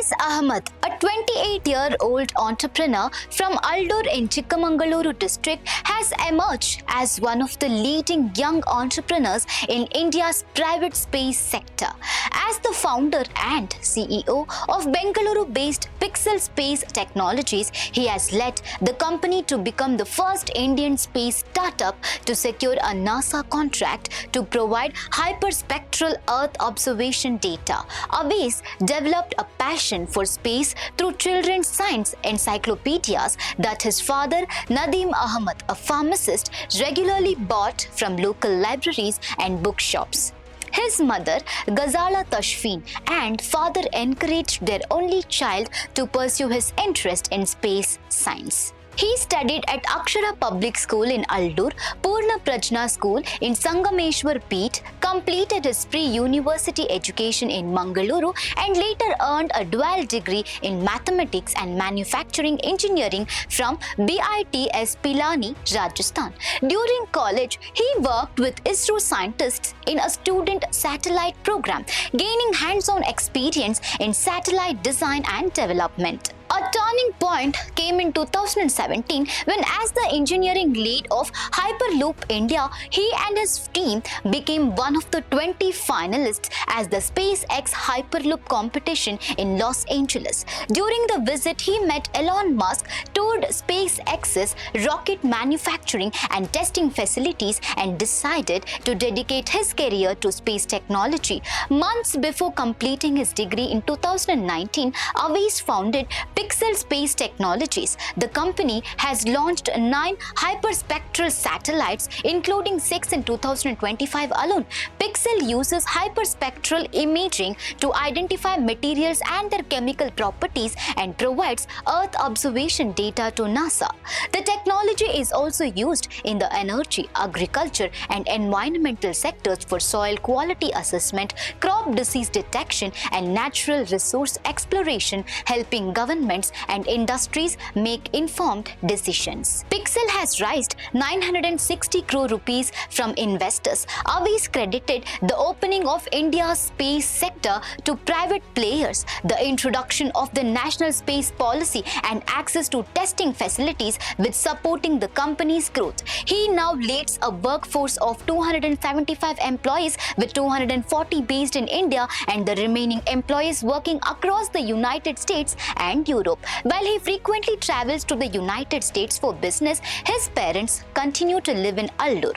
Awais Ahmed, a 28-year-old entrepreneur from Aldur in Chikkamagaluru district, has emerged as one of the leading young entrepreneurs in India's private space sector. As the founder and CEO of Bengaluru-based Pixxel Space Technologies, he has led the company to become the first Indian space startup to secure a NASA contract to provide hyperspectral Earth observation data. Awais developed a passion for space through children's science encyclopedias that his father, Nadeem Ahmed, a pharmacist, regularly bought from local libraries and bookshops. His mother, Ghazala Tashfeen, and father encouraged their only child to pursue his interest in space science. He studied at Akshara Public School in Aldur, Purna Prajna School in Sangameshwar Peeth, completed his pre-university education in Bengaluru, and later earned a dual degree in mathematics and manufacturing engineering from BITS Pilani, Rajasthan. During college, he worked with ISRO scientists in a student satellite program, gaining hands-on experience in satellite design and development. A turning point came in 2017 when, as the engineering lead of Hyperloop India, he and his team became one of the 20 finalists as the SpaceX Hyperloop Competition in Los Angeles. During the visit, he met Elon Musk, toured SpaceX's rocket manufacturing and testing facilities, and decided to dedicate his career to space technology. Months before completing his degree in 2019, Awais founded Pixxel Space Technologies. The company has launched 9 hyperspectral satellites, including 6 in 2025 alone. Pixxel uses hyperspectral imaging to identify materials and their chemical properties and provides Earth observation data to NASA. The technology is also used in the energy, agriculture, and environmental sectors for soil quality assessment, crop disease detection, and natural resource exploration, helping governments and industries make informed decisions. Pixxel has raised 960 crore rupees from investors. Awais credited the opening of India's space sector to private players, the introduction of the National Space Policy, and access to testing facilities with supporting the company's growth. He now leads a workforce of 275 employees, with 240 based in India and the remaining employees working across the United States and Europe. While he frequently travels to the United States for business, his parents continue to live in Aldur.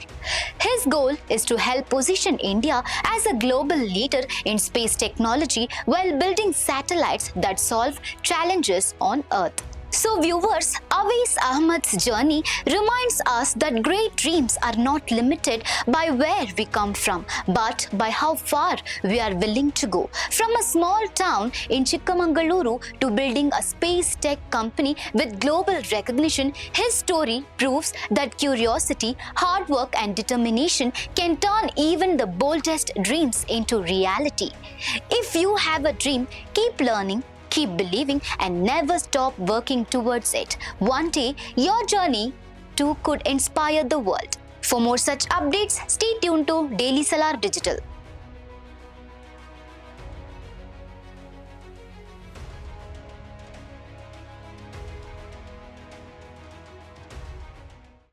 His goal is to help position India as a global leader in space technology while building satellites that solve challenges on Earth. So viewers, Awais Ahmed's journey reminds us that great dreams are not limited by where we come from, but by how far we are willing to go. From a small town in Chikkamagaluru to building a space tech company with global recognition, his story proves that curiosity, hard work, and determination can turn even the boldest dreams into reality. If you have a dream, keep learning, keep believing, and never stop working towards it. One day, your journey too could inspire the world. For more such updates, stay tuned to Daily Salar Digital.